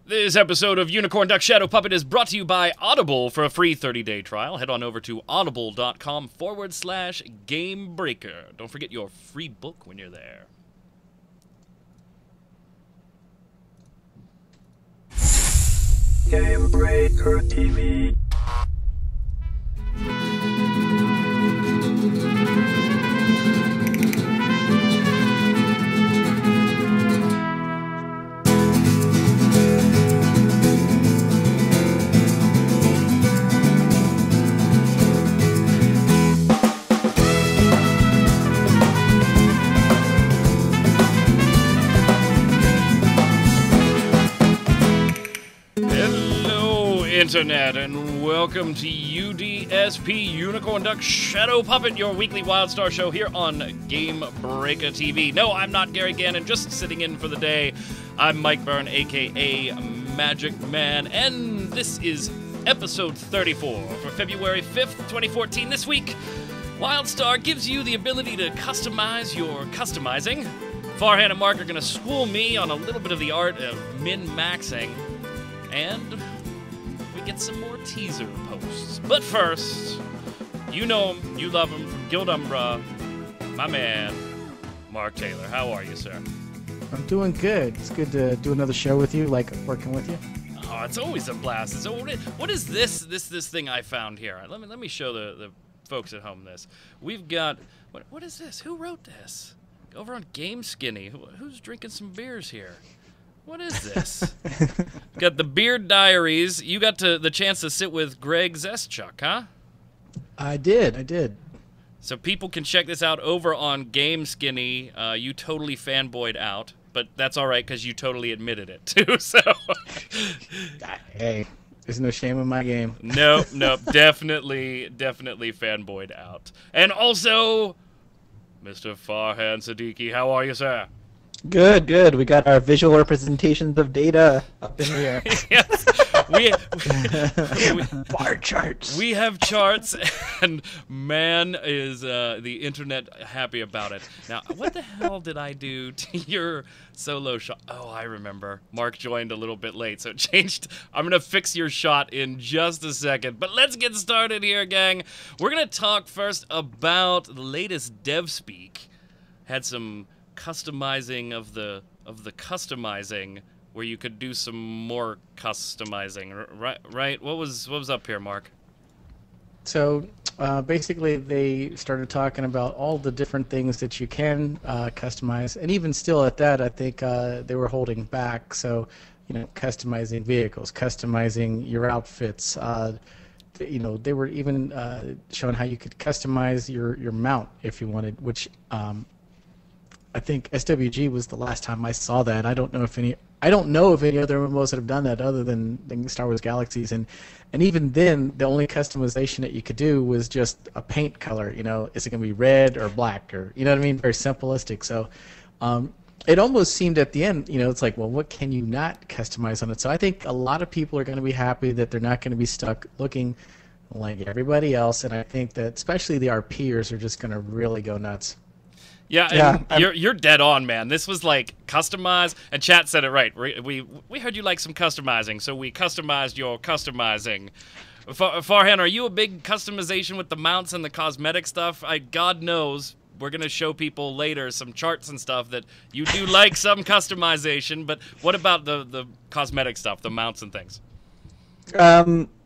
This episode of Unicorn Duck Shadow Puppet is brought to you by Audible. For a free 30-day trial, head on over to audible.com/Gamebreaker. Don't forget your free book when you're there. Gamebreaker TV. Internet, and welcome to UDSP Unicorn Duck Shadow Puppet, your weekly WildStar show here on Gamebreaker TV. No, I'm not Gary Gannon, just sitting in for the day. I'm Mike Byrne, aka Magic Man, and this is episode 34 for February 5th, 2014. This week, WildStar gives you the ability to customize your customizing. Farhan and Mark are going to school me on a little bit of the art of min-maxing, and get some more teaser posts. But first, you know him, you love him, from Guild Umbra, my man, Mark Taylor. How are you, sir? I'm doing good. It's good to do another show with you, like working with you. Oh, it's always a blast. What is this thing I found here? Let me show the folks at home this. We've got, what is this? Who wrote this? Over on Game Skinny. Who's drinking some beers here? What is this? Got the Beard Diaries. You got the chance to sit with Greg Zeschuk, huh? I did. So people can check this out over on Game Skinny. You totally fanboyed out, but that's all right because you totally admitted it too. So, hey, there's no shame in my game. Nope, definitely fanboyed out. And also, Mr. Farhan Siddiqui, how are you, sir? Good. We got our visual representations of data up in here. Yes, we bar charts. We have charts, and man, is the internet happy about it. Now, what the hell did I do to your solo shot? Oh, I remember. Mark joined a little bit late, so it changed. I'm going to fix your shot in just a second, but let's get started here, gang. We're going to talk first about the latest dev speak. Had some customizing of the customizing, where you could do some more customizing, right? What was up here, Mark? So basically they started talking about all the different things that you can customize, and even still at that, I think they were holding back. So, customizing vehicles, customizing your outfits. They were even showing how you could customize your mount if you wanted, which I think SWG was the last time I saw that. I don't know of any other MMOs that have done that other than Star Wars Galaxies, and even then the only customization that you could do was just a paint color. Is it going to be red or black, or what I mean? Very simplistic. So it almost seemed at the end, it's like, well, what can you not customize on it? So I think a lot of people are going to be happy that they're not going to be stuck looking like everybody else, and I think that especially the RPers are just going to really go nuts. Yeah, you're dead on, man. This was like customized, and chat said it right. We heard you like some customizing, so we customized your customizing. Farhan, are you a big customization with the mounts and the cosmetic stuff? God knows we're gonna show people later some charts and stuff that you do like some customization. But what about the cosmetic stuff, the mounts and things?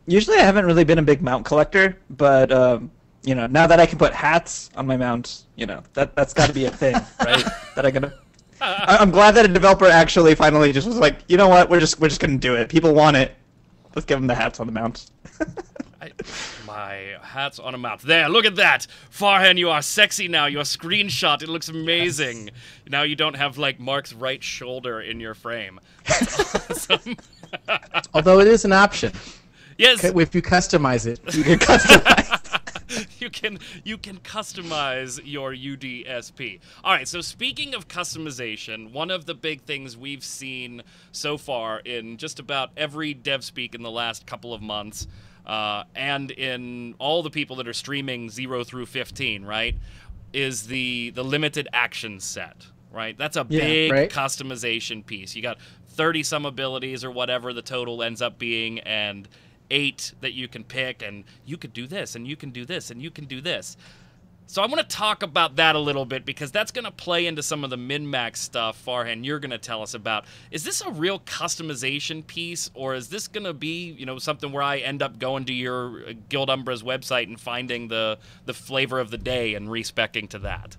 Usually I haven't really been a big mount collector, but now that I can put hats on my mount, that's got to be a thing, right? I'm glad that a developer actually finally just was like, you know what, we're just gonna do it. People want it. Let's give them the hats on the mount. My hats on a mount. There, look at that, Farhan. You are sexy now. Your screenshot, it looks amazing. Yes. Now you don't have like Mark's right shoulder in your frame. That's awesome. Although it is an option. Yes. If you customize it, you can customize. You can customize your UDSP. All right, so speaking of customization, one of the big things we've seen so far in just about every dev speak in the last couple of months, and in all the people that are streaming 0 through 15, right, is the limited action set. Right, that's a big customization piece. You got 30 some abilities or whatever the total ends up being, and 8 that you can pick, and you could do this, and you can do this, and you can do this. So I want to talk about that a little bit, because that's going to play into some of the min-max stuff, Farhan, you're going to tell us about. Is this a real customization piece, or is this going to be, you know, something where I end up going to your Guild Umbra's website and finding the flavor of the day and respecing to that?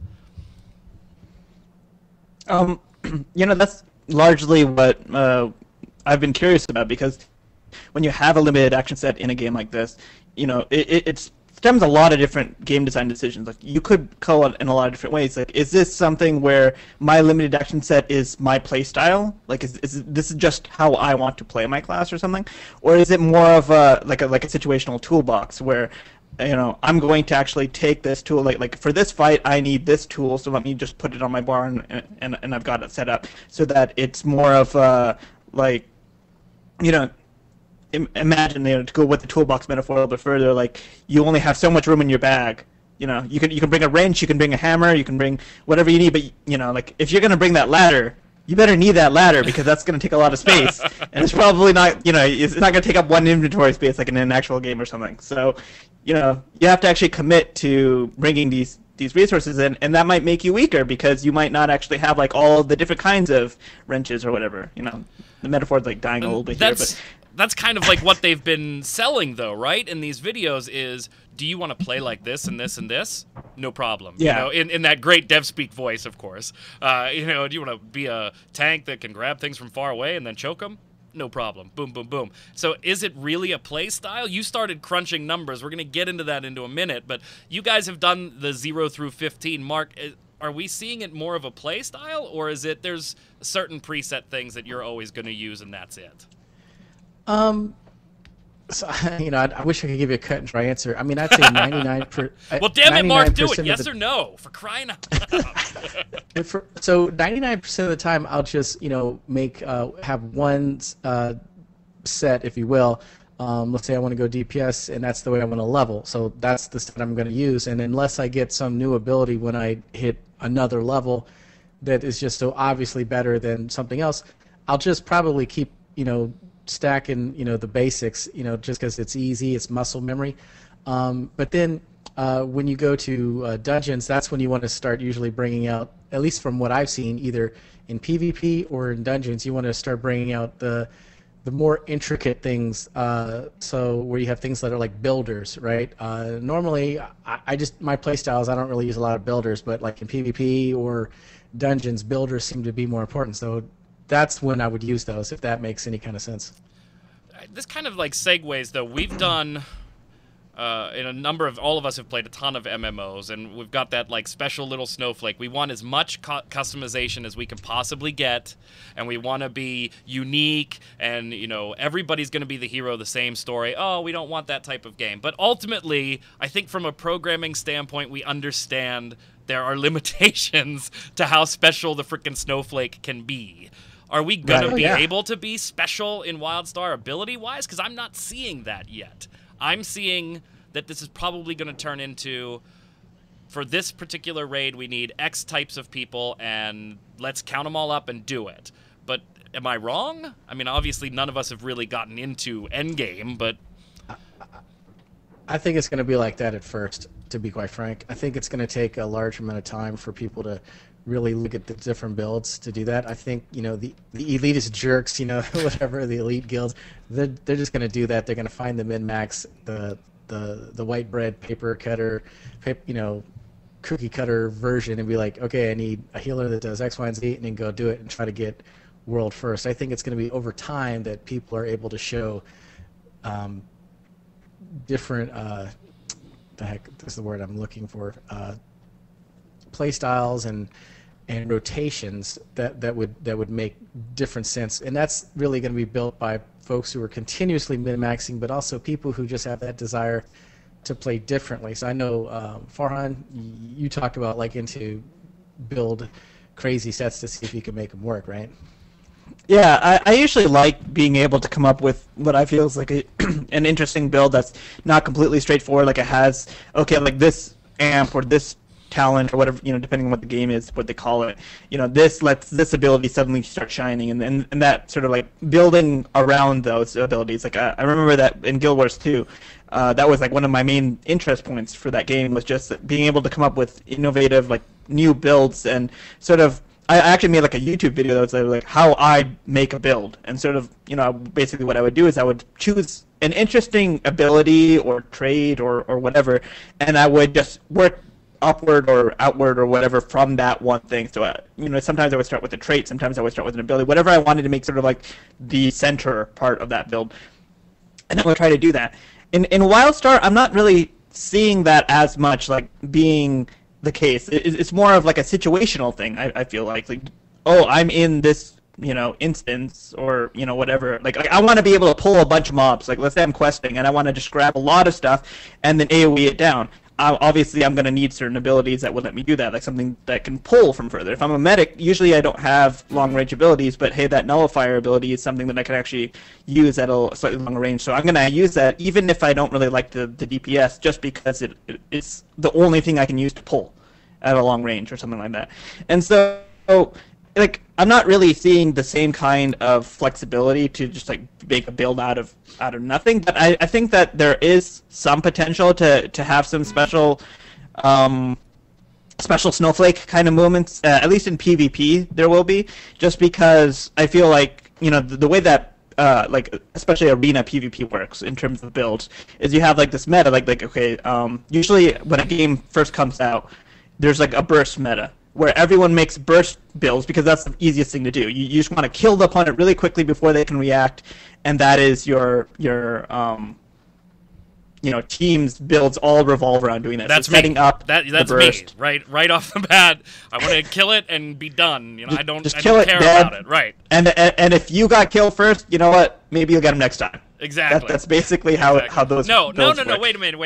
You know, that's largely what I've been curious about, because when you have a limited action set in a game like this, you know, it stems a lot of different game design decisions. Like, you could call it in a lot of different ways. Like, is this something where my limited action set is my play style? Like, is this is just how I want to play my class or something? Or is it more of a situational toolbox where, you know, I'm going to actually take this tool, like for this fight I need this tool, so let me just put it on my bar and I've got it set up so that it's more of like, you know, imagine, you know, to go with the toolbox metaphor a little bit further, like, you only have so much room in your bag. You know, you can bring a wrench, you can bring a hammer, you can bring whatever you need, but, you know, like, if you're going to bring that ladder, you better need that ladder, because that's going to take a lot of space, and it's probably not, you know, it's not going to take up one inventory space like in an actual game or something. So, you know, you have to actually commit to bringing these resources in, and that might make you weaker, because you might not actually have, like, all of the different kinds of wrenches or whatever. You know, the metaphor's, like, dying a little bit here, but that's kind of like what they've been selling, though, right? In these videos is, do you want to play like this and this and this? No problem. Yeah. You know, in that great dev speak voice, of course. You know, do you want to be a tank that can grab things from far away and then choke them? No problem. Boom, boom, boom. So is it really a play style? You started crunching numbers. We're going to get into that into a minute, but you guys have done the 0 through 15. Mark, are we seeing it more of a play style, or is it there's certain preset things that you're always going to use and that's it? So, you know, I wish I could give you a cut and dry answer. I mean, I'd say 99%. Well, damn it, Mark, do it. Yes or no, for crying out loud. So 99% of the time, I'll just, you know, have one set, if you will. Let's say I want to go DPS, and that's the way I want to level. So that's the set I'm going to use. And unless I get some new ability when I hit another level that is just so obviously better than something else, I'll just probably keep, you know, stacking, you know, the basics, you know, just because it's easy, it's muscle memory. But then when you go to dungeons, that's when you want to start usually bringing out, at least from what I've seen, either in PvP or in dungeons, you want to start bringing out the more intricate things. So where you have things that are like builders, right? Normally, my play styles, I don't really use a lot of builders, but like in PvP or dungeons, builders seem to be more important. So that's when I would use those, if that makes any kind of sense. This kind of like segues, though. We've done, in a number of, all of us have played a ton of MMOs, and we've got that like special little snowflake. We want as much customization as we can possibly get, and we want to be unique, and, you know, everybody's going to be the hero of the same story. Oh, we don't want that type of game. But ultimately, I think from a programming standpoint, we understand there are limitations to how special the frickin' snowflake can be. Are we going to be able to be special in WildStar ability-wise? Because I'm not seeing that yet. I'm seeing that this is probably going to turn into, for this particular raid, we need X types of people, and let's count them all up and do it. But am I wrong? I mean, obviously, none of us have really gotten into Endgame, but I think it's going to be like that at first, to be quite frank. I think it's going to take a large amount of time for people to really look at the different builds to do that. I think, you know, the elitist jerks, you know, whatever, the elite guilds, they're just going to do that. They're going to find the min-max, the white bread paper cutter, you know, cookie cutter version, and be like, okay, I need a healer that does X, Y, and Z, and then go do it and try to get world first. I think it's going to be over time that people are able to show different, the heck is the word I'm looking for, play styles and rotations that would make different sense, and that's really going to be built by folks who are continuously min-maxing, but also people who just have that desire to play differently. So I know Farhan, you talk about liking to build crazy sets to see if you can make them work, right? Yeah, I usually like being able to come up with what I feel is like an interesting build that's not completely straightforward. Like it has, okay, like this amp or this talent or whatever, depending on what the game is, what they call it, this lets this ability suddenly start shining, and that sort of like building around those abilities. Like I remember that in Guild Wars 2, that was like one of my main interest points for that game, was just being able to come up with innovative, like new builds, and sort of I actually made like a YouTube video that was like how I make a build, and sort of basically what I would do is I would choose an interesting ability or trait or whatever, and I would just work upward or outward or whatever from that one thing. So sometimes I would start with a trait, sometimes I would start with an ability, whatever I wanted to make sort of like the center part of that build, and I would try to do that. In WildStar, I'm not really seeing that as much like being the case. It's more of like a situational thing. I feel like oh, I'm in this instance or whatever. Like I want to be able to pull a bunch of mobs. Like let's say I'm questing and I want to just grab a lot of stuff and then AoE it down. Obviously, I'm going to need certain abilities that would let me do that, like something that can pull from further. If I'm a medic, usually I don't have long-range abilities, but hey, that nullifier ability is something that I can actually use at a slightly longer range. So I'm going to use that even if I don't really like the DPS, just because it's the only thing I can use to pull at a long range or something like that. And so like I'm not really seeing the same kind of flexibility to just like make a build out of nothing, but I think that there is some potential to have some special snowflake kind of moments, at least in PvP there will be, just because I feel like the way that like especially arena PvP works in terms of builds is you have like this meta, like okay, usually when a game first comes out there's like a burst meta where everyone makes burst builds because that's the easiest thing to do. You just want to kill the opponent really quickly before they can react, and that is your team's builds all revolve around doing that. That's so setting up that's the burst. me. Right off the bat. I want to kill it and be done. I don't care about it. Right. And if you got killed first, you know what? Maybe you'll get him next time. Exactly. That's basically how those No. work. Wait a minute.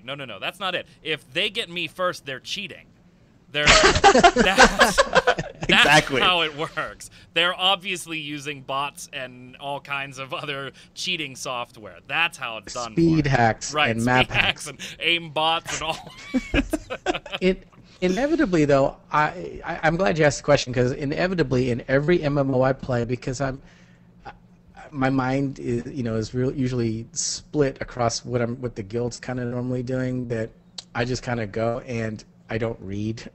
No. That's not it. If they get me first, they're cheating. That's exactly how it works. They're obviously using bots and all kinds of other cheating software. That's how it's done. Speed hacks right, and map hacks and aim bots and all. Inevitably, though, I'm glad you asked the question, because inevitably in every MMO I play, because my mind is usually split across what the guild's kind of normally doing, that I just kind of go and I don't read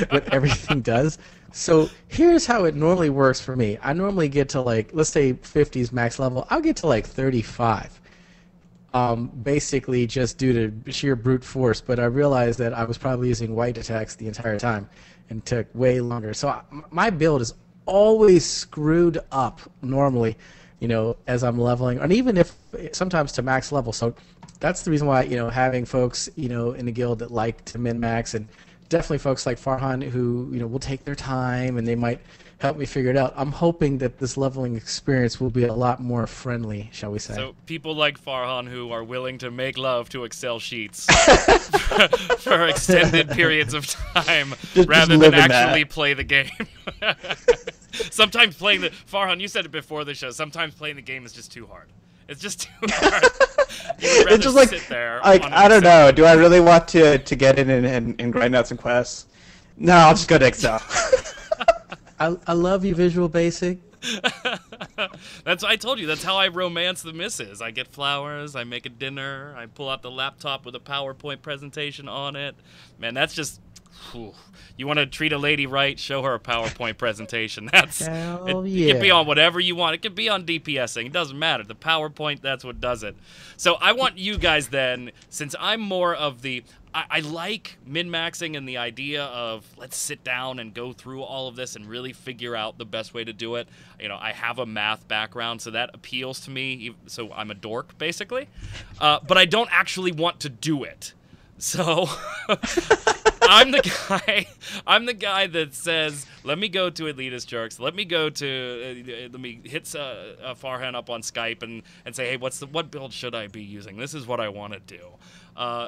what everything does. So here's how it normally works for me. I normally get to like, let's say 50's max level. I'll get to like 35. Basically just due to sheer brute force, but I realized that I was probably using white attacks the entire time and took way longer. So my build is always screwed up normally, as I'm leveling, and even if sometimes to max level. So that's the reason why, having folks, in the guild that like to min-max, and definitely folks like Farhan who, will take their time and they might help me figure it out. I'm hoping that this leveling experience will be a lot more friendly, shall we say. So people like Farhan who are willing to make love to Excel sheets for extended periods of time rather than actually play the game. Sometimes Farhan, you said it before the show, sometimes playing the game is just too hard. It's just too hard. It's just like, sit there I don't know. Do I really want to get in and grind out some quests? No, I'll just go to Excel. I love you, Visual Basic. I told you, that's how I romance the missus. I get flowers, I make a dinner, I pull out the laptop with a PowerPoint presentation on it. Man, that's just... Whew. You want to treat a lady right, show her a PowerPoint presentation. It can be on whatever you want. It could be on DPSing. It doesn't matter. The PowerPoint, that's what does it. So I want you guys then, since I'm more of the... I like min-maxing and the idea of let's sit down and go through all of this and really figure out the best way to do it. I have a math background, so that appeals to me. So I'm a dork, basically. But I don't actually want to do it. So I'm the guy that says, let me go to Elitist Jerks, let me hit Farhan up on Skype and say, hey, what build should I be using? This is what I want to do.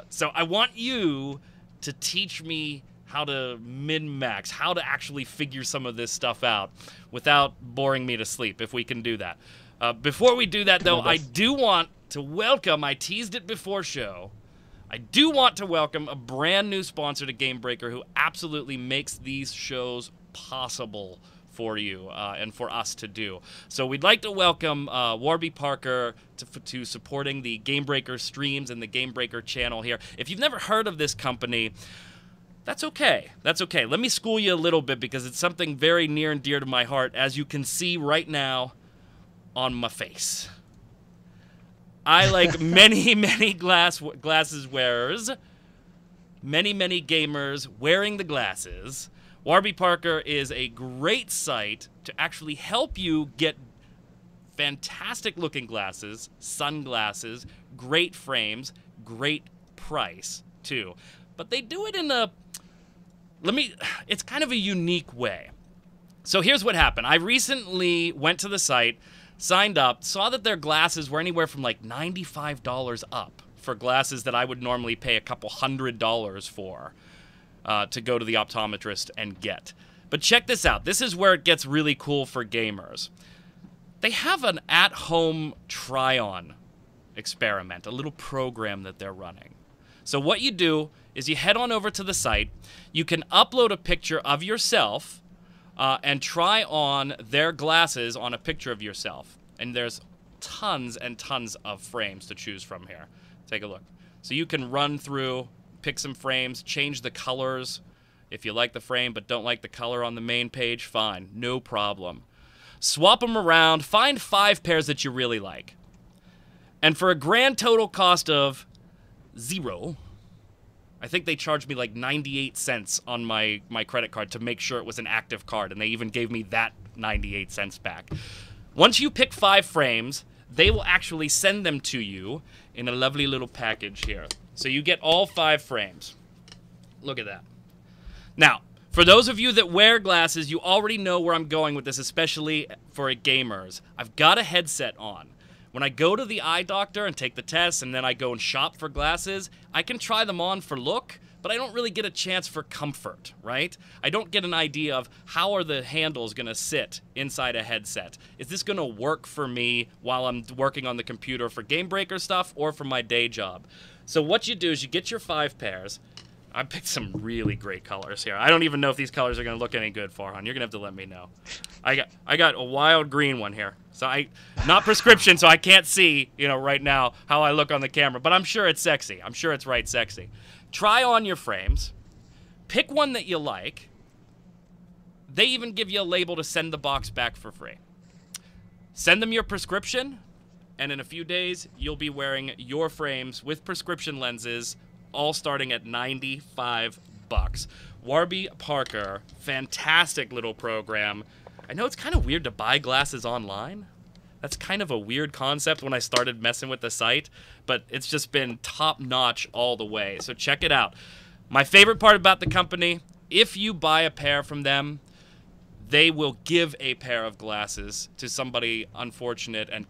So I want you to teach me how to min-max, how to actually figure some of this stuff out without boring me to sleep, if we can do that. Before we do that, though, I do want to welcome, I teased it before show, I do want to welcome a brand new sponsor to Gamebreaker who absolutely makes these shows possible for you and for us to do. So we'd like to welcome Warby Parker to supporting the Gamebreaker streams and the Gamebreaker channel here. If you've never heard of this company, that's okay. That's okay. Let me school you a little bit because it's something very near and dear to my heart, as you can see right now on my face. I, like many glasses wearers, many gamers wearing the glasses, Warby Parker is a great site to actually help you get fantastic looking glasses, sunglasses, great frames, great price too. But they do it in a, it's kind of a unique way. So here's what happened. I recently went to the site, signed up, saw that their glasses were anywhere from like $95 up for glasses that I would normally pay a couple $100s for to go to the optometrist and get. But check this out. This is where it gets really cool for gamers. They have an at-home try-on experiment, a little program that they're running. So what you do is you head on over to the site. You can upload a picture of yourself and try on their glasses on a picture of yourself. And there's tons and tons of frames to choose from here. Take a look. So you can run through, pick some frames, change the colors. If you like the frame but don't like the color on the main page, fine, no problem. Swap them around, find 5 pairs that you really like. And for a grand total cost of 0, I think they charged me like 98 cents on my credit card to make sure it was an active card, and they even gave me that 98 cents back. Once you pick 5 frames, they will actually send them to you in a lovely little package here. So you get all 5 frames. Look at that. Now, for those of you that wear glasses, you already know where I'm going with this, especially for gamers. I've got a headset on. When I go to the eye doctor and take the test and then I go and shop for glasses, I can try them on for look, but I don't really get a chance for comfort, right? I don't get an idea of how are the handles going to sit inside a headset. Is this going to work for me while I'm working on the computer for Gamebreaker stuff or for my day job? So what you do is you get your 5 pairs. I picked some really great colors here. I don't even know if these colors are going to look any good, Farhan. You're going to have to let me know. I got a wild green one here. So not prescription, so I can't see, right now how I look on the camera, but I'm sure it's sexy. I'm sure it's right sexy. Try on your frames. Pick one that you like. They even give you a label to send the box back for free. Send them your prescription, and in a few days, you'll be wearing your frames with prescription lenses, all starting at $95. Warby Parker, fantastic little program. I know it's kind of weird to buy glasses online. That's kind of a weird concept when I started messing with the site, but it's just been top-notch all the way. So check it out. My favorite part about the company, if you buy a pair from them, they will give a pair of glasses to somebody unfortunate and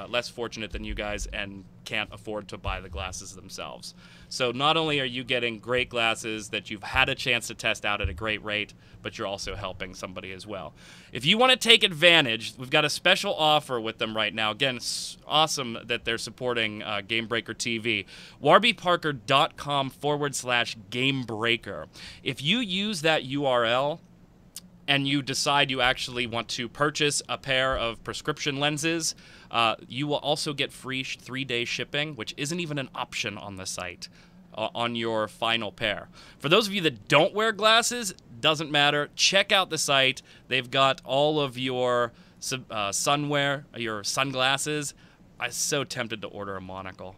less fortunate than you guys and can't afford to buy the glasses themselves. So not only are you getting great glasses that you've had a chance to test out at a great rate, but you're also helping somebody as well. If you want to take advantage, we've got a special offer with them right now. Again, it's awesome that they're supporting Gamebreaker TV. warbyparker.com/Gamebreaker. If you use that URL, and you decide you actually want to purchase a pair of prescription lenses, you will also get free 3-day shipping, which isn't even an option on the site, on your final pair. For those of you that don't wear glasses, doesn't matter. Check out the site. They've got all of your sunwear, your sunglasses. I'm so tempted to order a monocle.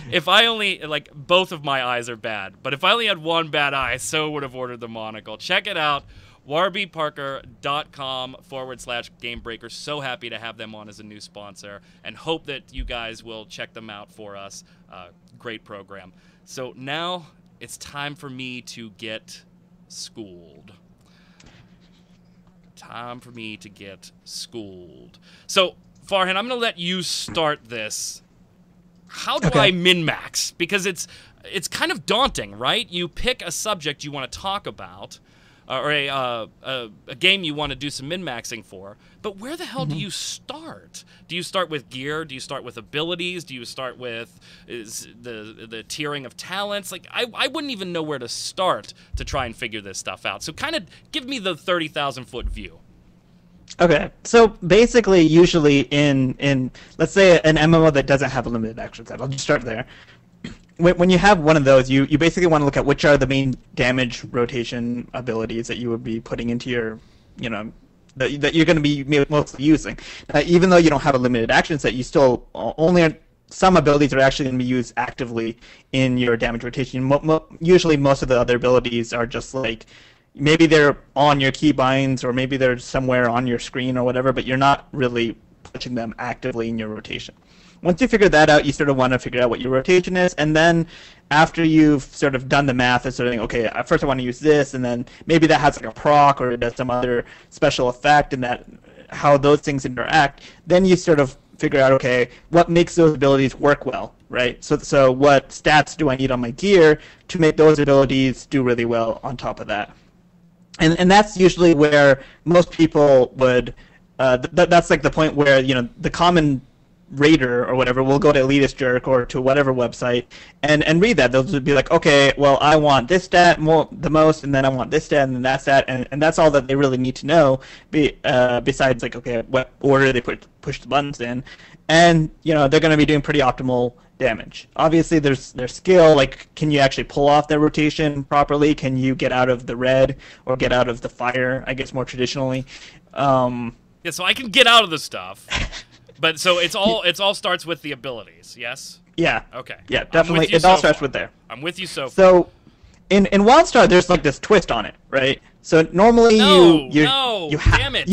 If I only, both of my eyes are bad, but if I only had one bad eye, I so would have ordered the monocle. Check it out, warbyparker.com/Gamebreaker. So happy to have them on as a new sponsor and hope that you guys will check them out for us. Great program. So now it's time for me to get schooled. So, Farhan, I'm going to let you start this. How do I min-max? Because it's kind of daunting, right? You pick a subject you want to talk about, or a game you want to do some min-maxing for. But where the hell do you start? Do you start with gear? Do you start with abilities? Do you start with the tiering of talents? Like, I wouldn't even know where to start to try and figure this stuff out. So kind of give me the 30,000-foot view. Okay, so basically, usually in let's say an MMO that doesn't have a limited action set, I'll just start there. When you have one of those, you basically want to look at which are the main damage rotation abilities that you would be putting into your, that you're going to be mostly using. Even though you don't have a limited action set, you still only some abilities are actually going to be used actively in your damage rotation. Usually, most of the other abilities are just like maybe they're on your keybinds or maybe they're somewhere on your screen or whatever, but you're not really pushing them actively in your rotation. Once you figure that out, you sort of want to figure out what your rotation is, and then after you've sort of done the math and sort of think, okay, first I want to use this, and then maybe that has like a proc or it does some other special effect, and that how those things interact, then you sort of figure out, okay, what makes those abilities work well, right? So what stats do I need on my gear to make those abilities do really well on top of that? And that's usually where most people would, that's like the point where, the common raider or whatever will go to Elitist Jerk or to whatever website and read that. They'll just be like, okay, well, I want this stat the most, and then I want this stat, and then that stat, and that's all that they really need to know, besides, like, okay, what order they push the buttons in. And, they're going to be doing pretty optimal damage. Obviously, there's skill, like, can you actually pull off their rotation properly? Can you get out of the red or get out of the fire, I guess, more traditionally? Yeah, so I can get out of the stuff. But so it all starts with the abilities, yes? Yeah. Okay. Yeah, definitely. It all starts with there. I'm with you so far. So in WildStar, there's like this twist on it, right? So normally damn it.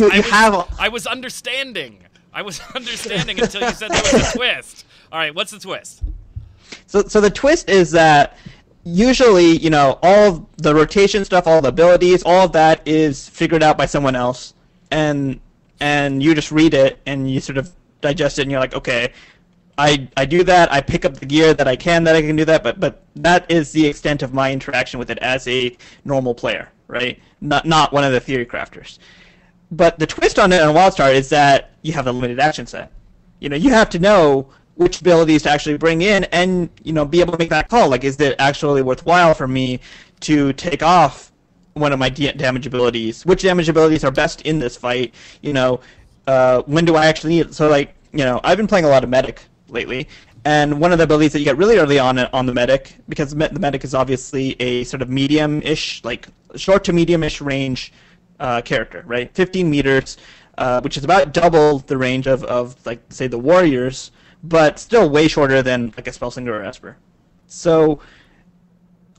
I was understanding. Until you said there was a twist. All right, what's the twist? So the twist is that usually, all the rotation stuff, all the abilities, all of that is figured out by someone else, and you just read it and you sort of digest it, and you're like, okay, I do that, I pick up the gear that I can do that, but that is the extent of my interaction with it as a normal player, right? Not one of the theory crafters. But the twist on it on WildStar is that you have a limited action set. You have to know which abilities to actually bring in and, be able to make that call. Like, is it actually worthwhile for me to take off one of my damage abilities? Which damage abilities are best in this fight? When do I actually need it? So, like, I've been playing a lot of Medic lately, and one of the abilities that you get really early on the Medic, because the Medic is obviously a sort of medium-ish, like short to medium-ish range character, right? 15 meters, which is about double the range of like, say, the Warriors, but still way shorter than like a Spellslinger or Esper. So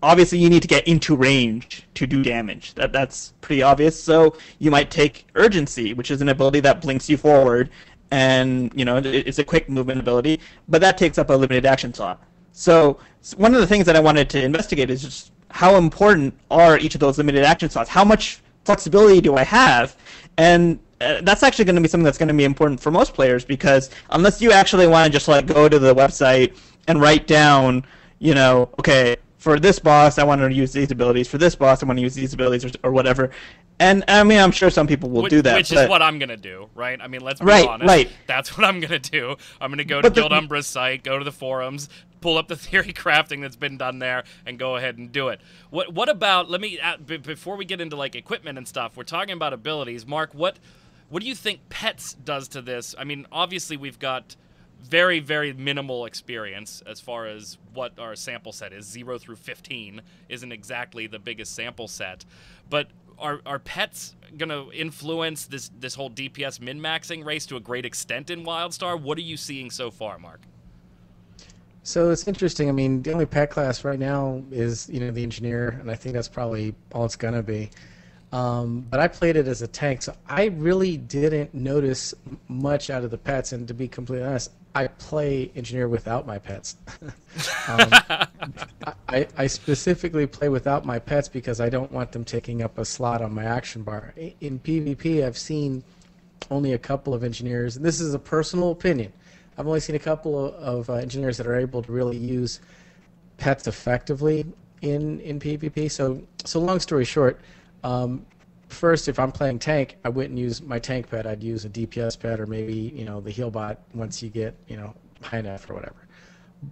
obviously you need to get into range to do damage. That's pretty obvious. So you might take Urgency, which is an ability that blinks you forward, and it's a quick movement ability, but that takes up a limited action slot. So one of the things that I wanted to investigate is just how important are each of those limited action slots? How much flexibility do I have? And that's actually going to be something that's going to be important for most players, because unless you actually want to just like go to the website and write down, okay, for this boss I want to use these abilities, for this boss I want to use these abilities, or whatever. And I mean, I'm sure some people will do that. Which is what I'm going to do, right? I mean, let's be honest. Right. That's what I'm going to do. I'm going to go to Guild Umbra's site, go to the forums, pull up the theory crafting that's been done there, and go ahead and do it. What about, before we get into like equipment and stuff, we're talking about abilities. Mark, what do you think Pets does to this? I mean, obviously we've got very, very minimal experience as far as what our sample set is. 0 through 15 isn't exactly the biggest sample set, but are pets going to influence this whole DPS min-maxing race to a great extent in WildStar? What are you seeing so far, Mark? So it's interesting. I mean, the only pet class right now is, the engineer, and I think that's probably all it's going to be. But I played it as a tank, so I really didn't notice much out of the pets, and to be completely honest, I play engineer without my pets. I specifically play without my pets because I don't want them taking up a slot on my action bar. In PvP, I've seen only a couple of engineers, and this is a personal opinion. I've only seen a couple of engineers that are able to really use pets effectively in PvP. So long story short, First, if I'm playing tank, I wouldn't use my tank pet. I'd use a DPS pet or maybe the heal bot once you get high enough or whatever.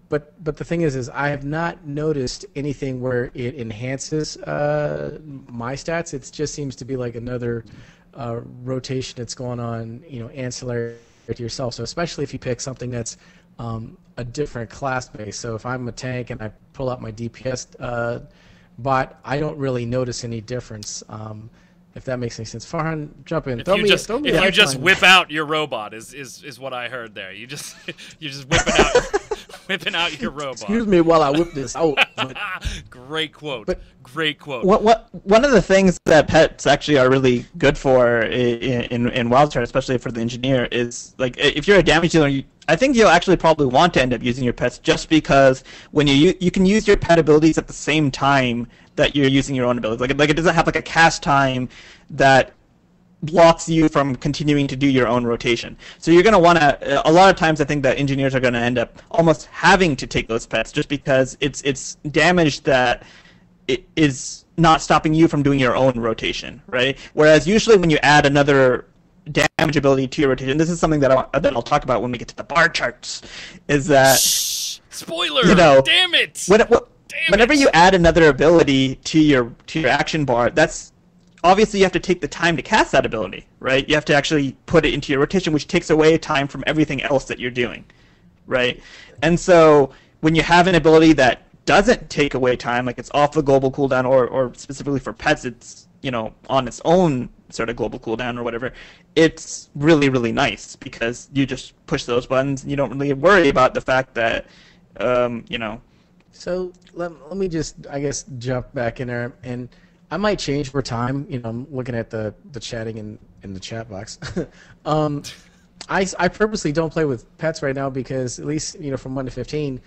But the thing is I have not noticed anything where it enhances my stats. It just seems to be like another rotation that's going on, ancillary to yourself. So especially if you pick something that's a different class base. So if I'm a tank and I pull out my DPS bot, I don't really notice any difference. If that makes any sense. Farhan, jump in. If you just whip out your robot is what I heard there. You're just whipping out your robot. Excuse me while I whip this out. Great quote. Great quote. One of the things that pets actually are really good for in WildStar, especially for the engineer, is like if you're a damage dealer, I think you'll actually probably want to end up using your pets just because when you can use your pet abilities at the same time that you're using your own abilities. Like it doesn't have like a cast time that blocks you from continuing to do your own rotation. So you're going to want to, a lot of times I think that engineers are going to end up almost having to take those pets just because it's damage that it is not stopping you from doing your own rotation, right? Whereas usually when you add another damage ability to your rotation, this is something that I'll talk about when we get to the bar charts, is that... Spoiler! Damn it! Whenever you add another ability to your action bar, that's obviously you have to take the time to cast that ability, right? You have to actually put it into your rotation, which takes away time from everything else that you're doing, right? And so when you have an ability that doesn't take away time, like it's off the global cooldown, or specifically for pets, it's on its own sort of global cooldown or whatever, it's really, really nice because you just push those buttons and you don't really worry about the fact that So let me just, I guess, jump back in there, and I might change over time. I'm looking at the chatting in the chat box. I purposely don't play with pets right now because at least from 1 to 15,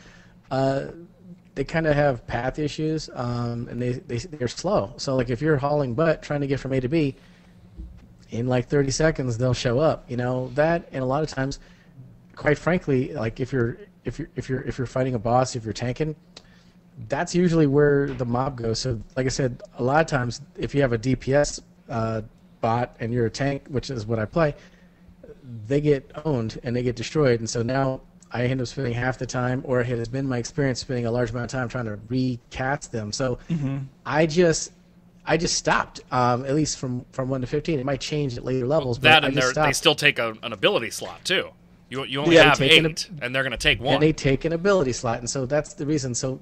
they kind of have path issues, and they're slow. So like if you're hauling butt trying to get from A to B, in like 30 seconds they'll show up. That, and a lot of times, quite frankly, like if you're fighting a boss, if you're tanking, that's usually where the mob goes. So, like I said, a lot of times, if you have a DPS bot and you're a tank, which is what I play, they get owned and they get destroyed. And so now I end up spending half the time, or it has been my experience spending a large amount of time trying to recast them. So I just stopped, at least from 1 to 15. It might change at later levels. That, but and they still take an ability slot, too. You only have 8, and they're going to take 1. And they take an ability slot, and so that's the reason. So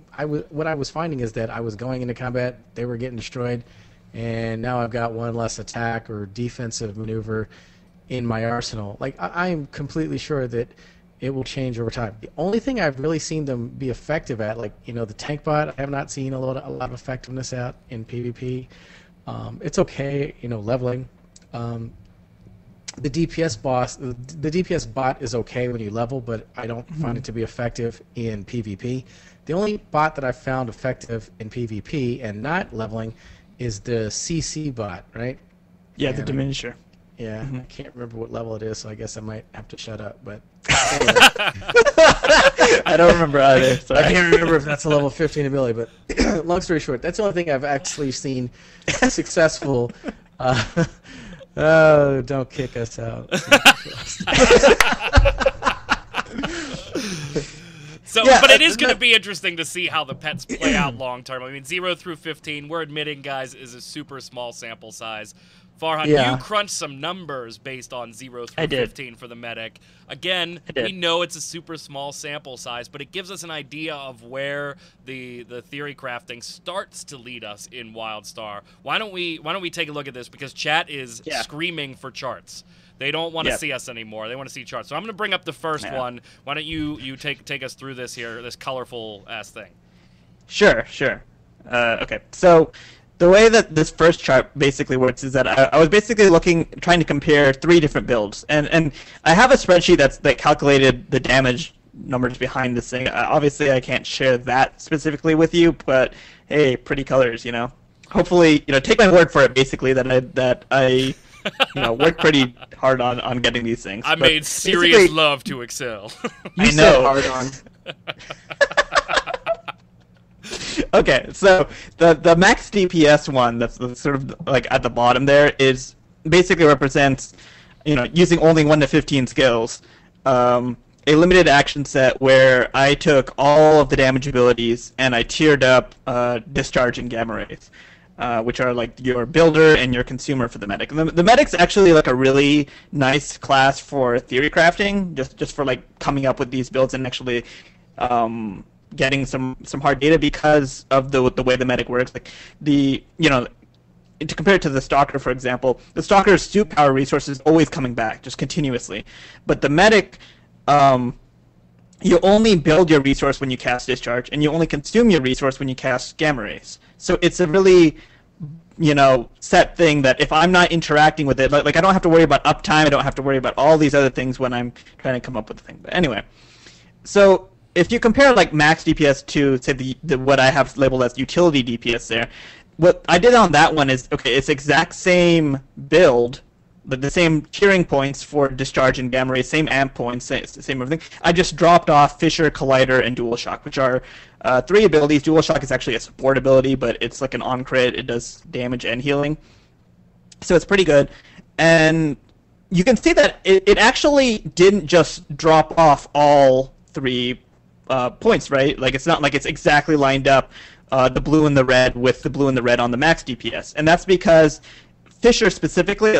what I was finding is that I was going into combat, they were getting destroyed, and now I've got one less attack or defensive maneuver in my arsenal. Like I'm completely sure that it will change over time. The only thing I've really seen them be effective at, like the tank bot, I have not seen a lot of effectiveness out in PvP. It's okay, leveling. The DPS bot is okay when you level, but I don't find it to be effective in PvP. The only bot that I've found effective in PvP and not leveling is the CC bot, right? Yeah, the diminisher. Yeah, I can't remember what level it is, so I guess I might have to shut up. But I don't remember either. Sorry. I can't remember if that's a level 15 ability. But long story short, that's the only thing I've actually seen successful. Oh, don't kick us out. But it is going to be interesting to see how the pets play out long term. I mean, 0 through 15, we're admitting, guys, is a super small sample size. Farhan, you crunched some numbers based on 0 through 15 for the medic. Again, we know it's a super small sample size, but it gives us an idea of where the theory crafting starts to lead us in WildStar. Why don't we take a look at this, because chat is screaming for charts. They don't want to see us anymore. They want to see charts. So I'm going to bring up the first one. Why don't you take us through this here, this colorful ass thing? Sure. Okay. So the way that this first chart basically works is that I was basically trying to compare 3 different builds, and I have a spreadsheet that calculated the damage numbers behind this thing. Obviously, I can't share that specifically with you, but hey, pretty colors, Hopefully, take my word for it. Basically, that I worked pretty hard on getting these things. I made serious love to Excel. You I know. Hard on. Okay, so the max DPS one that's sort of like at the bottom there is basically represents, using only 1 to 15 skills, a limited action set where I took all of the damage abilities and I tiered up discharge and gamma rays, which are like your builder and your consumer for the medic. And the medic's actually like a really nice class for theory crafting, just for like coming up with these builds and actually getting some hard data because of the way the medic works. Like to compare it to the Stalker, for example, the Stalker's suit power resource is always coming back, just continuously. But the medic, you only build your resource when you cast discharge, and you only consume your resource when you cast gamma rays. So it's a really, set thing that if I'm not interacting with it, like I don't have to worry about uptime, I don't have to worry about all these other things when I'm trying to come up with the thing. But anyway, so if you compare like max DPS to say the what I have labeled as utility DPS there, what I did on that one is, okay, it's exact same build, the same tiering points for discharge and gamma rays, same amp points, same everything. I just dropped off Fissure, Collider, and Dual Shock, which are 3 abilities. Dual Shock is actually a support ability, but it's like an on-crit. It does damage and healing. So it's pretty good. And you can see that it actually didn't just drop off all 3 points, right? Like, it's not like it's exactly lined up the blue and the red with the blue and the red on the max DPS. And that's because Fissure specifically,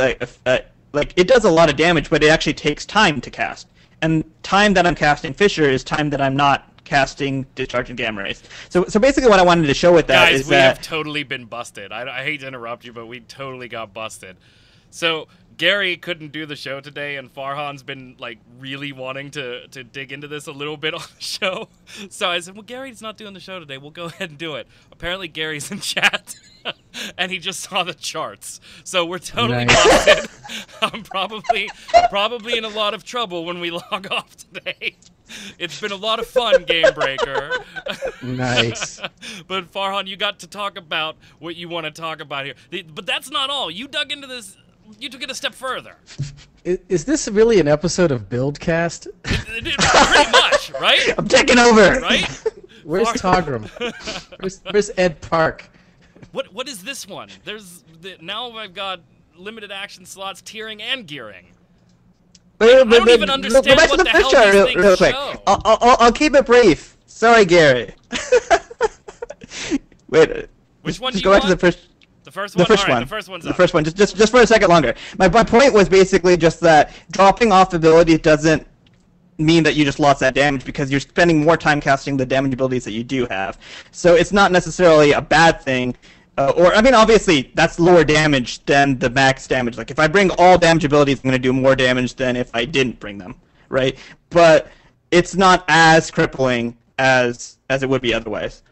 like it does a lot of damage, but it actually takes time to cast. And time that I'm casting Fissure is time that I'm not casting discharge and gamma rays. So basically what I wanted to show with that Guys, is we that... have totally been busted. I hate to interrupt you, but we totally got busted. So Gary couldn't do the show today, and Farhan's been like really wanting to dig into this a little bit on the show. So I said, well, Gary's not doing the show today. We'll go ahead and do it. Apparently Gary's in chat, and he just saw the charts. So we're totally busted. I'm probably in a lot of trouble when we log off today. It's been a lot of fun, Gamebreaker. Nice. But Farhan, you got to talk about what you want to talk about here. But that's not all. You dug into this. You took it a step further. Is this really an episode of Buildcast? Pretty much, right? I'm taking over. Right? Where's Togram? Where's Ed Park? What is this one? Now I've got limited action slots, tiering, and gearing. I don't even understand what the hell these things real quick. show. I'll keep it brief. Sorry, Gary. Wait. Which one do you go back want? to the first. The first one? The first All right, one. the first one's The up. first one. Just for a second longer. My point was basically just that dropping off ability doesn't mean that you just lost that damage, because you're spending more time casting the damage abilities that you do have. So it's not necessarily a bad thing. I mean, obviously, that's lower damage than the max damage. Like, if I bring all damage abilities, I'm going to do more damage than if I didn't bring them, right? But it's not as crippling as it would be otherwise.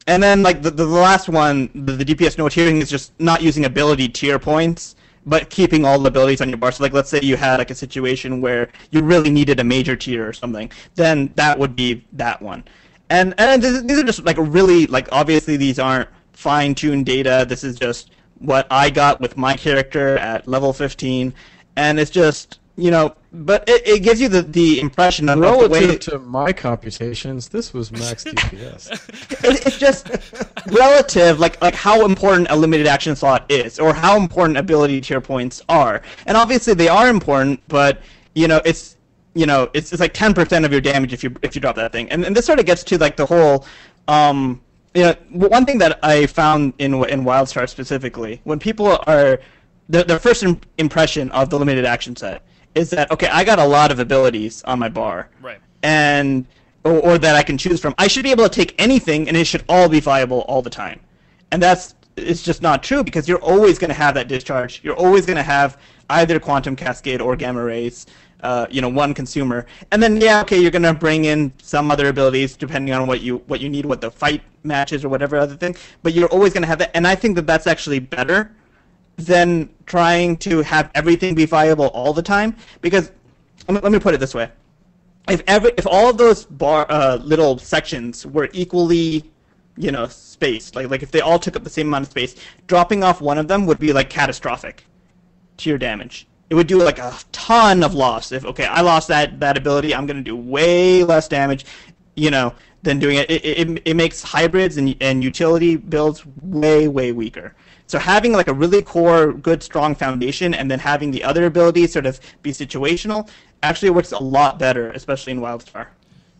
And then, like, the last one, the DPS no tiering, is just not using ability tier points, but keeping all the abilities on your bar. So, like, let's say you had, like, a situation where you really needed a major tier or something, then that would be that one. And these are just, like, really, like, obviously these aren't fine-tuned data. This is just what I got with my character at level 15, and it's just, but it gives you the impression of Relative the way to my computations, this was max DPS. it's just relative, like how important a limited action slot is, or how important ability tier points are. And obviously they are important, but it's like 10% of your damage if you drop that thing. And this sort of gets to like the whole one thing that I found in WildStar specifically, when people are their first impression of the limited action set is that, okay, I got a lot of abilities on my bar, Right. and or that I can choose from. I should be able to take anything, and it should all be viable all the time. And it's just not true, because you're always going to have that discharge. You're always going to have either quantum cascade or gamma rays. One consumer, and then you're gonna bring in some other abilities depending on what you need, what the fight matches or whatever other thing. But you're always gonna have that, and I think that that's actually better than trying to have everything be viable all the time. Because let me put it this way: if all of those little sections were equally spaced, like if they all took up the same amount of space, dropping off one of them would be like catastrophic to your damage. It would do like a ton of loss. If, okay, I lost that ability, I'm going to do way less damage. than doing it. It makes hybrids and utility builds way weaker. So having like a really core, good, strong foundation, and then having the other abilities sort of be situational actually works a lot better, especially in WildStar.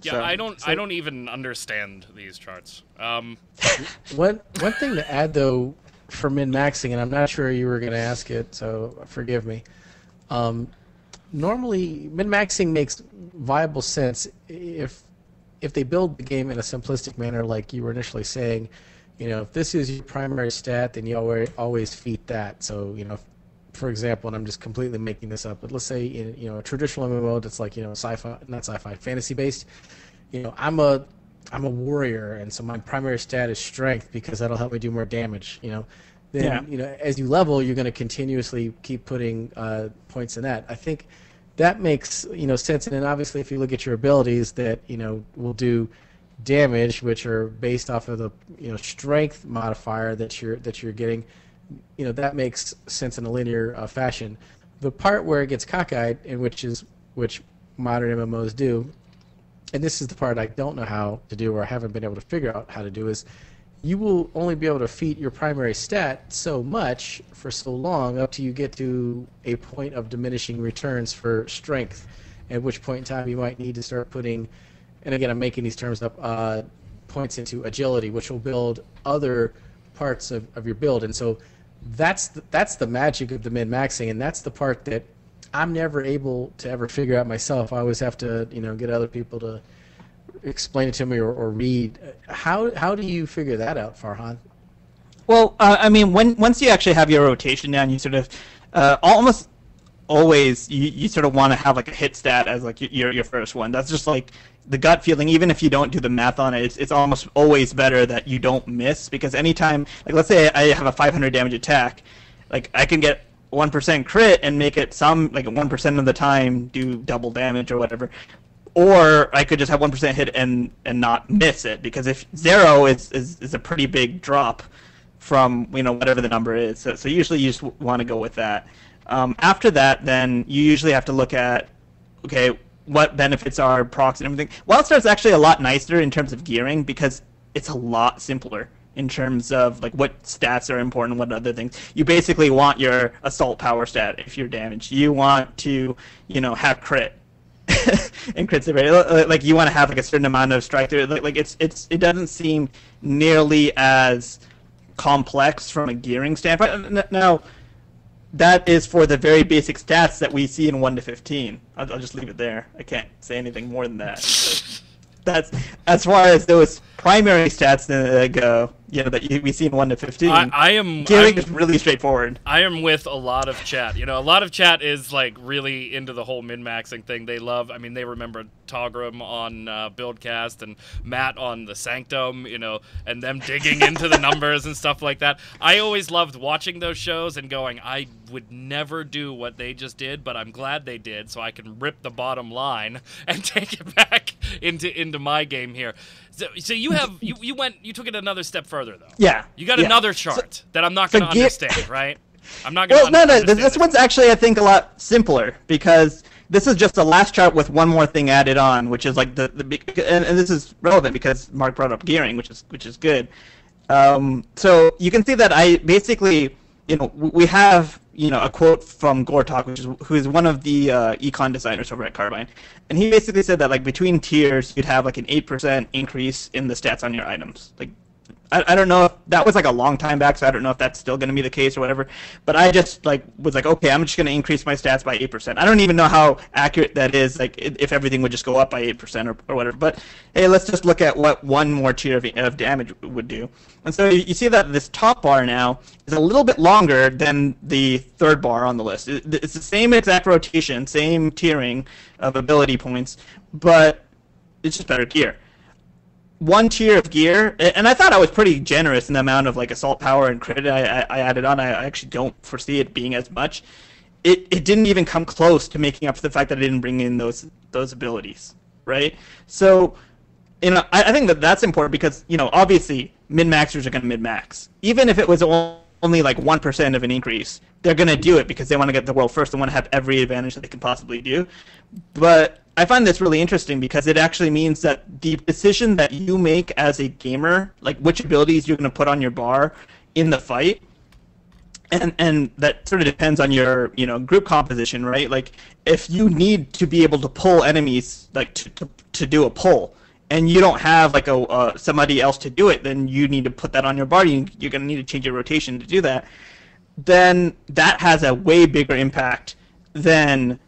Yeah, so, I don't even understand these charts. One thing to add though for min-maxing, and I'm not sure you were going to ask it, so forgive me. Normally, min-maxing makes viable sense if they build the game in a simplistic manner, like you were initially saying. You know, if this is your primary stat, then you always feed that. So, you know, for example, and I'm just completely making this up, but let's say in, you know, a traditional MMO that's like, you know, fantasy based. You know, I'm a warrior, and so my primary stat is strength because that'll help me do more damage. You know, then you know, as you level, you're going to continuously keep putting points in that. I think that makes, you know, sense. And then obviously, if you look at your abilities that, you know, will do damage, which are based off of the, you know, strength modifier that you're getting, you know, that makes sense in a linear fashion. The part where it gets cockeyed, and which modern MMOs do, and this is the part I don't know how to do, or I haven't been able to figure out how to do, is you will only be able to feed your primary stat so much for so long up till you get to a point of diminishing returns for strength, at which point in time you might need to start putting, and again I'm making these terms up, points into agility, which will build other parts of your build. And so that's the magic of the min-maxing, and that's the part that I'm never able to ever figure out myself. I always have to, you know, get other people to explain it to me or read. How do you figure that out, Farhan? Well, I mean, once you actually have your rotation down, you sort of almost always you sort of want to have like a hit stat as like your first one. That's just like the gut feeling. Even if you don't do the math on it, it's almost always better that you don't miss, because anytime, like let's say I have a 500 damage attack, like I can get 1% crit and make it some like 1% of the time do double damage or whatever. Or I could just have 1% hit and not miss it, because if 0 is a pretty big drop from, you know, whatever the number is. So usually you just want to go with that. After that, then you usually have to look at, okay, what benefits are procs and everything. WildStar is actually a lot nicer in terms of gearing, because it's a lot simpler in terms of like what stats are important, what other things. You basically want your assault power stat if you're damaged. You want to, you know, have crit. And crit severity. Like you want to have like a certain amount of strike through. Like it doesn't seem nearly as complex from a gearing standpoint. Now, that is for the very basic stats that we see in 1 to 15. I'll just leave it there. I can't say anything more than that. So that's as far as those primary stats that go, you know, that we see in 1 to 15. Gearing is really straightforward. I am with a lot of chat. You know, a lot of chat is like really into the whole min-maxing thing. They love, I mean, they remember Togram on Buildcast and Matt on the Sanctum, you know, and them digging into the numbers and stuff like that. I always loved watching those shows and going, I would never do what they just did, but I'm glad they did, so I can rip the bottom line and take it back into my game here. So you have you took it another step further though. Yeah. You got another chart that I'm not going to understand, right? I'm not going to understand. No, this one's actually I think a lot simpler, because this is just the last chart with one more thing added on, which is like and this is relevant because Mark brought up gearing, which is good. So you can see that I basically, you know, we have, you know, a quote from Gortok, who is one of the econ designers over at Carbine, and he basically said that like between tiers you'd have like an 8% increase in the stats on your items. Like I don't know if that was like a long time back, so I don't know if that's still going to be the case or whatever. But I just like was like, okay, I'm just going to increase my stats by 8%. I don't even know how accurate that is, like if everything would just go up by 8% or whatever. But hey, let's just look at what one more tier of damage would do. And so you see that this top bar now is a little bit longer than the third bar on the list. It's the same exact rotation, same tiering of ability points, but it's just better gear. One tier of gear, and I thought I was pretty generous in the amount of like assault power and crit I added on. I actually don't foresee it being as much. It didn't even come close to making up for the fact that I didn't bring in those abilities, right? So, you know, I think that's important because, you know, obviously min-maxers are going to min-max. Even if it was only like 1% of an increase, they're going to do it because they want to get the world first. They want to have every advantage that they can possibly do. But I find this really interesting because it actually means that the decision that you make as a gamer, like which abilities you're going to put on your bar in the fight, and that sort of depends on your group composition, right? Like if you need to be able to pull enemies, like to do a pull, and you don't have like somebody else to do it, then you need to put that on your bar. You're going to need to change your rotation to do that. Then that has a way bigger impact than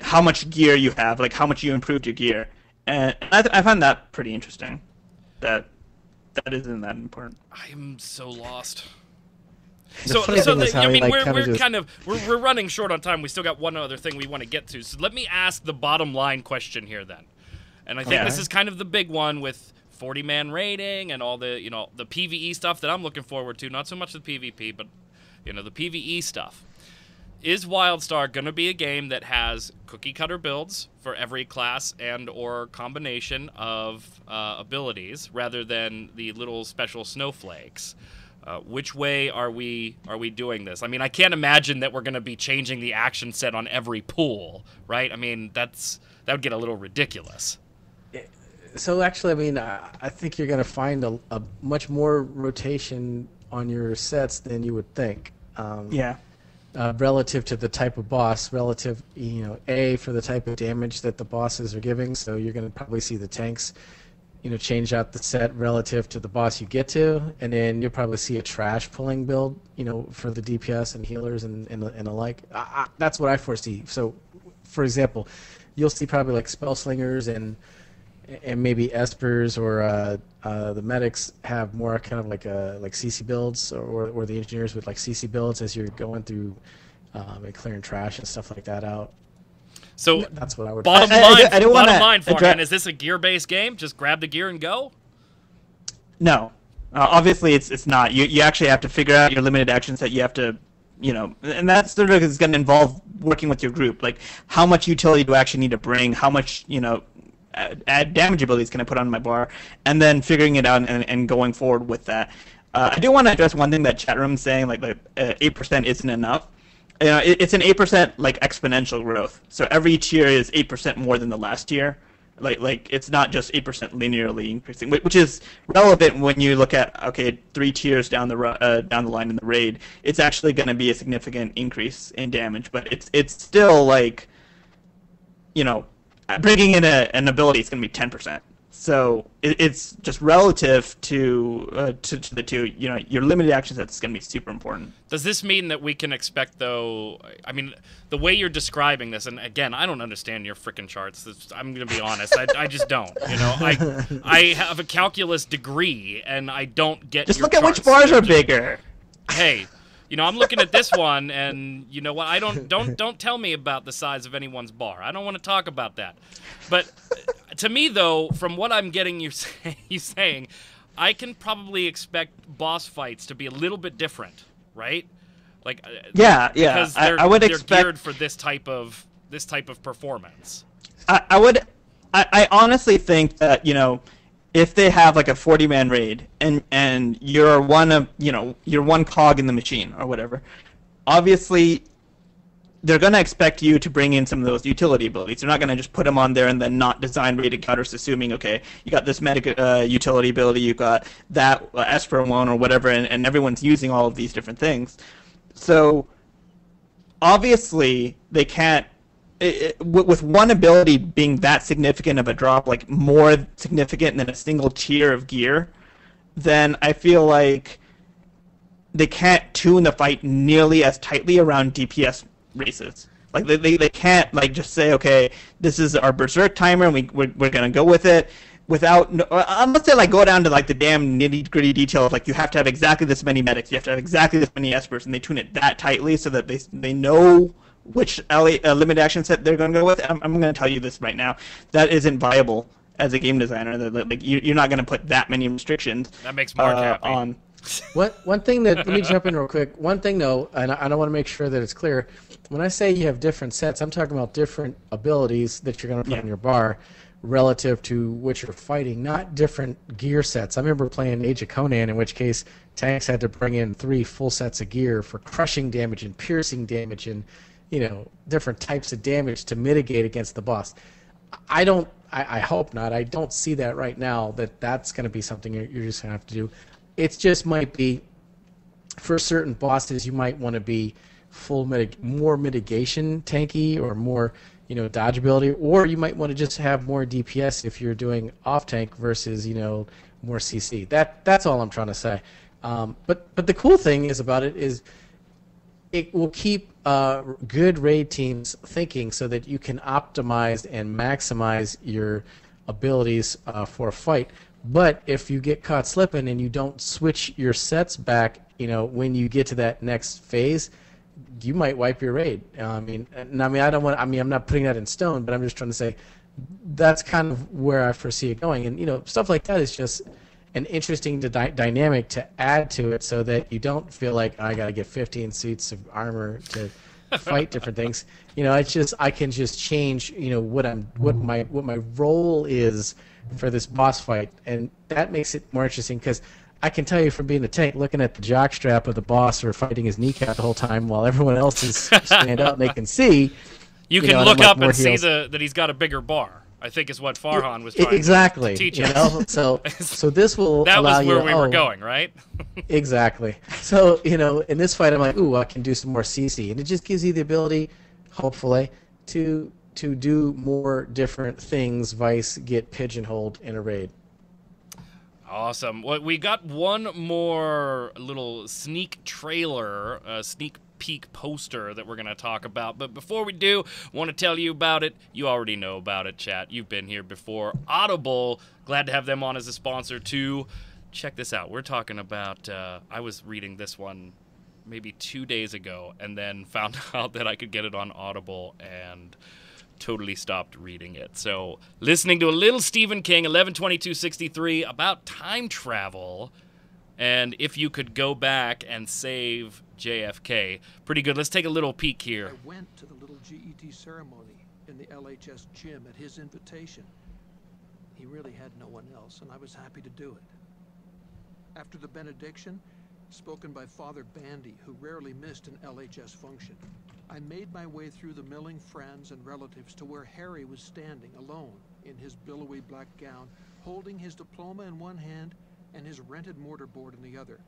how much gear you have, like how much you improved your gear, and I find that pretty interesting. That isn't that important. I am so lost. We're running short on time. We still got one other thing we want to get to. So let me ask the bottom line question here then. And I think this is kind of the big one with 40-man raiding and all the, the PvE stuff that I'm looking forward to. Not so much the PvP, but, the PvE stuff. Is WildStar going to be a game that has cookie-cutter builds for every class and or combination of abilities rather than the little special snowflakes? Which way are we doing this? I mean, I can't imagine that we're going to be changing the action set on every pool, right? I mean, that would get a little ridiculous. So actually, I mean, I think you're going to find a much more rotation on your sets than you would think. Relative to the type of boss, relative, A, for the type of damage that the bosses are giving. So you're going to probably see the tanks, change out the set relative to the boss you get to, and then you'll probably see a trash pulling build, for the DPS and healers and the like. That's what I foresee. So, for example, you'll see probably like spell slingers and maybe espers or the medics have more kind of like CC builds, or the engineers with like CC builds as you're going through and clearing trash and stuff like that out. So that's what I would. Bottom line, Farhan, is this a gear-based game? Just grab the gear and go? No, obviously it's not. You actually have to figure out your limited action set. You have to, and that sort of is going to involve working with your group. Like how much utility do I actually need to bring? How much add damage abilities can I put on my bar? And then figuring it out and going forward with that. I do want to address one thing that chat room's saying, like 8% isn't enough. It's an 8% like exponential growth. So every tier is 8% more than the last tier. Like it's not just 8% linearly increasing, which is relevant when you look at 3 tiers down the line in the raid. It's actually going to be a significant increase in damage, but it's still like, bringing in an ability is going to be 10%. So it's just relative to the two. Your limited action set is going to be super important. Does this mean that we can expect, though? I mean, the way you're describing this, and again, I don't understand your frickin' charts. I'm going to be honest. I just don't. I have a calculus degree, and I don't get. Just your look at charts. Which bars are bigger. Hey. I'm looking at this one, and you know what? I don't tell me about the size of anyone's bar. I don't want to talk about that. But to me, though, from what I'm getting you saying, I can probably expect boss fights to be a little bit different, right? Like because they're geared for this type of performance. I honestly think that if they have like a 40-man raid and you're you're one cog in the machine or whatever, obviously they're going to expect you to bring in some of those utility abilities. They're not going to just put them on there and then not design rated counters assuming, you got this medic utility ability, you got that Esper one or whatever, and everyone's using all of these different things. So obviously they can't, with one ability being that significant of a drop, like more significant than a single tier of gear, then I feel like they can't tune the fight nearly as tightly around DPS races. Like they can't like just say, okay, this is our berserk timer and we're gonna go with it without unless they like go down to like the damn nitty gritty detail of like you have to have exactly this many medics, you have to have exactly this many espers, and they tune it that tightly so that they know which limited action set they're going to go with. I'm going to tell you this right now. That isn't viable as a game designer. Like you're not going to put that many restrictions. That makes Mark happy. On. One thing that let me jump in real quick. One thing though, and I want to make sure that it's clear. When I say you have different sets, I'm talking about different abilities that you're going to put in your bar relative to what you're fighting, not different gear sets. I remember playing Age of Conan, in which case tanks had to bring in 3 full sets of gear for crushing damage and piercing damage and different types of damage to mitigate against the boss. I hope not. I don't see that right now, that's going to be something you're just going to have to do. It just might be, for certain bosses, you might want to be more mitigation tanky or more, dodge ability, or you might want to just have more DPS if you're doing off tank versus, more CC. That's all I'm trying to say. But the cool thing is about it is it will keep good raid teams thinking so that you can optimize and maximize your abilities for a fight. But if you get caught slipping and you don't switch your sets back, when you get to that next phase, you might wipe your raid. I'm not putting that in stone, but I'm just trying to say that's kind of where I foresee it going. And stuff like that is just an interesting dynamic to add to it, so that you don't feel like I got to get 15 suits of armor to fight different things. It's just I can just change what my role is for this boss fight, and that makes it more interesting, because I can tell you from being a tank, looking at the jockstrap of the boss or fighting his kneecap the whole time while everyone else is stand out and they can see. You can look up and see that he's got a bigger bar, I think is what Farhan was trying to teach us. So this will that allow was where we were going, right? Exactly. So, in this fight I'm like, ooh, I can do some more CC. And it just gives you the ability, hopefully, to do more different things, vice get pigeonholed in a raid. Awesome. Well, we got one more little sneak trailer, sneak peek poster that we're going to talk about. But before we do, want to tell you about it. You already know about it, chat. You've been here before. Audible, glad to have them on as a sponsor, too. Check this out. We're talking about, I was reading this one maybe 2 days ago and then found out that I could get it on Audible and totally stopped reading it. So listening to a little Stephen King, 11/22/63, about time travel, and if you could go back and save JFK. Pretty good. Let's take a little peek here. I went to the little GET ceremony in the LHS gym at his invitation. He really had no one else, and I was happy to do it. After the benediction, spoken by Father Bandy, who rarely missed an LHS function, I made my way through the milling friends and relatives to where Harry was standing alone in his billowy black gown, holding his diploma in one hand and his rented mortarboard in the other.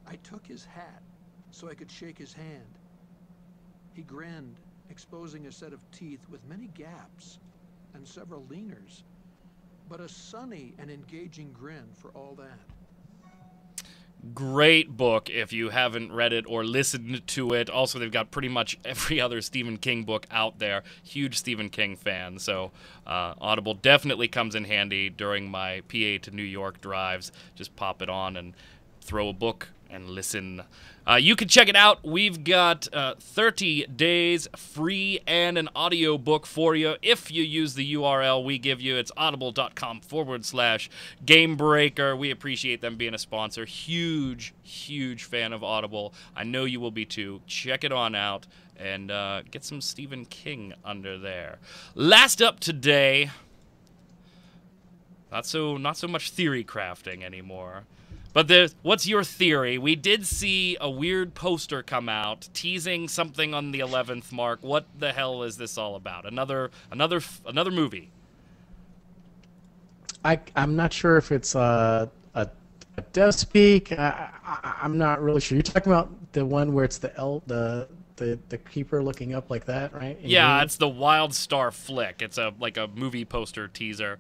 I took his hat so I could shake his hand. He grinned, exposing a set of teeth with many gaps and several leaners, but a sunny and engaging grin for all that. Great book if you haven't read it or listened to it. Also, they've got pretty much every other Stephen King book out there. Huge Stephen King fan, so Audible definitely comes in handy during my PA to New York drives. Just pop it on and throw a book and listen. You can check it out. We've got 30 days free and an audio book for you if you use the URL we give you. It's audible.com/Gamebreaker. We appreciate them being a sponsor. Huge, huge fan of Audible. I know you will be too. Check it on out and get some Stephen King under there. Last up today, not so much theory crafting anymore. But what's your theory? We did see a weird poster come out teasing something on the 11th mark. What the hell is this all about? Another movie. I'm not sure if it's a dev speak. I'm not really sure. You're talking about the one where it's the keeper looking up like that, right? Yeah, it's the WildStar flick. It's like a movie poster teaser.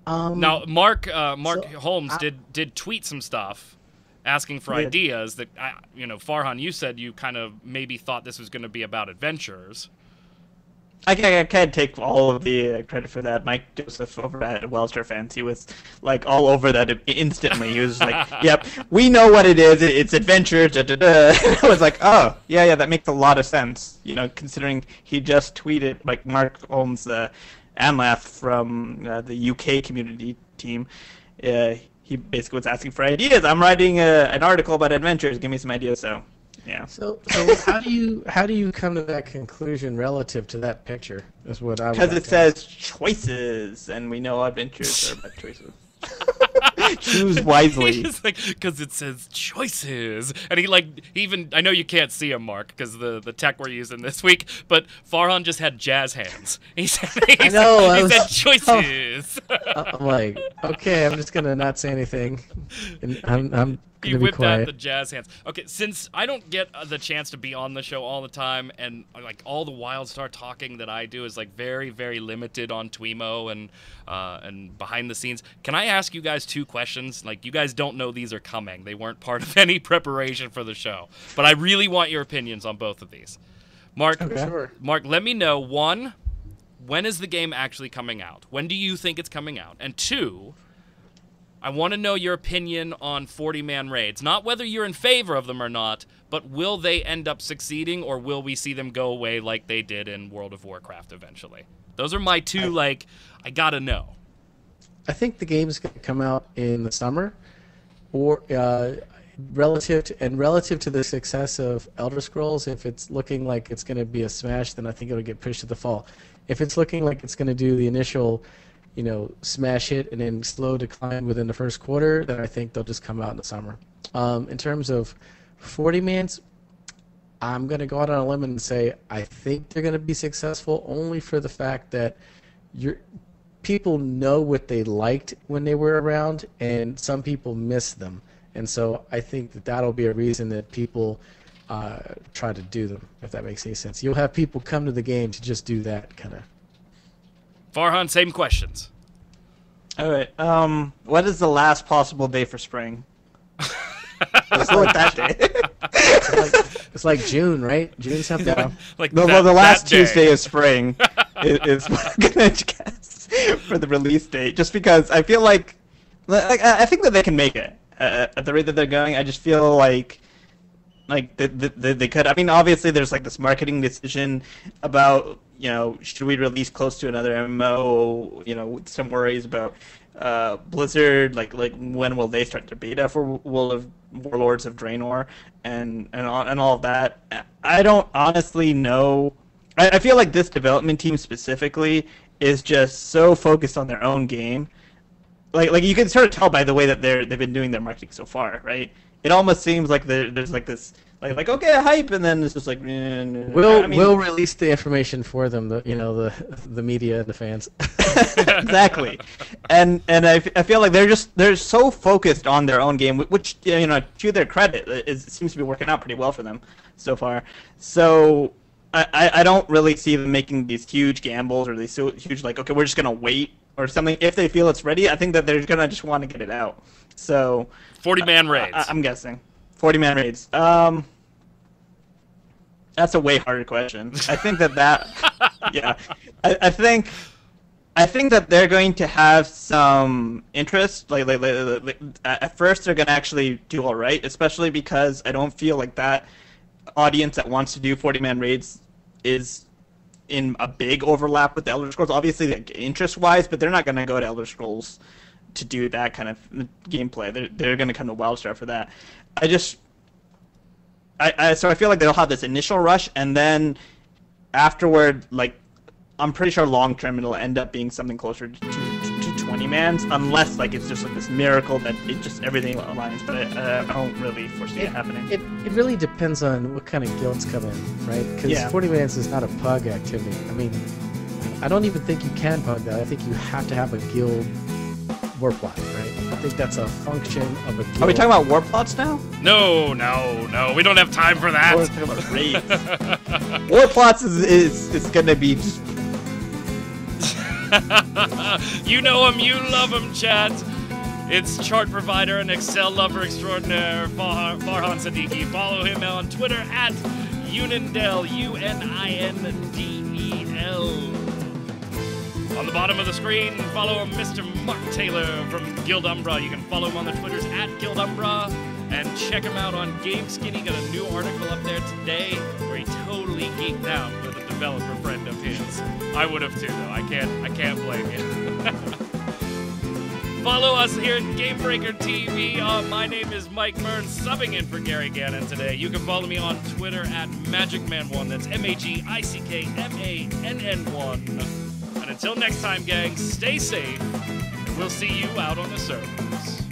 Now, Mark Holmes did tweet some stuff asking for ideas that, Farhan, you said you kind of maybe thought this was going to be about adventures. I can't take all of the credit for that. Mike Joseph over at WildStar Fans, he was like all over that instantly. He was like, "Yep, we know what it is. It's adventure." Da, da, da. I was like, "Oh, yeah, that makes a lot of sense." Considering he just tweeted like Mark Holmes, Anlath from the UK community team. He basically was asking for ideas. I'm writing an article about adventures. Give me some ideas. So, yeah. So how do you come to that conclusion relative to that picture? Is what I because it says choices, and we know adventures are about choices. Choose wisely. He's like, because it says choices. And he even, I know you can't see him, Mark, because the tech we're using this week, but Farhan just had jazz hands. He said choices. I'm like, okay, I'm just gonna not say anything. And I'm gonna You be whipped out quiet. the jazz hands. Okay, since I don't get the chance to be on the show all the time, and like all the WildStar talking that I do is like very, very limited on Twimo and behind the scenes, can I ask you guys 2 questions? Like, you guys don't know these are coming. They weren't part of any preparation for the show. But I really want your opinions on both of these. Mark, Sure. Mark, let me know, 1, when is the game actually coming out? When do you think it's coming out? And 2, I want to know your opinion on 40-man raids. Not whether you're in favor of them or not, but will they end up succeeding, or will we see them go away like they did in World of Warcraft eventually? Those are my 2, I gotta know. I think the game is going to come out in the summer, or relative to the success of Elder Scrolls. If it's looking like it's going to be a smash, then I think it'll get pushed to the fall. If it's looking like it's going to do the initial, smash hit and then slow decline within the first quarter, then I think they'll just come out in the summer. In terms of 40-mans, I'm going to go out on a limb and say I think they're going to be successful only for the fact that people know what they liked when they were around, and some people miss them. And so I think that'll be a reason that people try to do them, if that makes any sense. You'll have people come to the game to just do that kind of. Farhan, same questions. All right. What is the last possible day for spring? Let's go with that day. It's like June, right? June something. Yeah. The last Tuesday of spring is what I'm gonna guess for the release date. Just because I feel like I think that they can make it at the rate that they're going. I just feel like they could. I mean, obviously, there's this marketing decision about should we release close to another MMO? With some worries about Blizzard, like when will they start their beta for Warlords of Draenor and all of that. I don't honestly know. I feel like this development team specifically is just so focused on their own game. Like you can sort of tell by the way that they've been doing their marketing so far, right? It almost seems like there's this okay, hype, and then it's just like we'll release the information for them, the media and the fans. Exactly, and I feel like they're so focused on their own game, which to their credit, it seems to be working out pretty well for them so far. So I don't really see them making these huge gambles or these huge okay, we're just gonna wait or something. If they feel it's ready, I think that they're gonna just want to get it out. So 40-man raids. I'm guessing 40-man raids. That's a way harder question. I think yeah. I think that they're going to have some interest. At first, they're going to actually do all right, especially because I don't feel like that audience that wants to do 40-man raids is in a big overlap with the Elder Scrolls. Obviously, interest-wise, but they're not going to go to Elder Scrolls to do that kind of gameplay. They're going to come to WildStar for that. So I feel like they'll have this initial rush, and then afterward, I'm pretty sure long term it'll end up being something closer to 20 mans, unless it's just this miracle that everything aligns. But I don't really foresee it happening. It really depends on what kind of guilds come in, right? Because 40 mans is not a pug activity. I mean, I don't even think you can pug that. I think you have to have a guild war plot, right? I think that's a function of a guild. Are we talking about war plots now? No. We don't have time for that. We're talking about raids. War plots is going to be just... You know him, you love him, chat. It's chart provider and Excel lover extraordinaire, Farhan Siddiqui. Follow him on Twitter at Unindel, UNINDEL. On the bottom of the screen, follow Mr. Mark Taylor from Guild Umbra. You can follow him on the Twitters at Guild Umbra, and check him out on GameSkinny. Got a new article up there today where he totally geeked out with a developer friend of his. I would have too, though. I can't blame you. Follow us here at Gamebreaker TV. My name is Mike Burns, subbing in for Gary Gannon today. You can follow me on Twitter at MagicMan1. That's MAGICKMANN1. And until next time, gang, stay safe, and we'll see you out on the servers.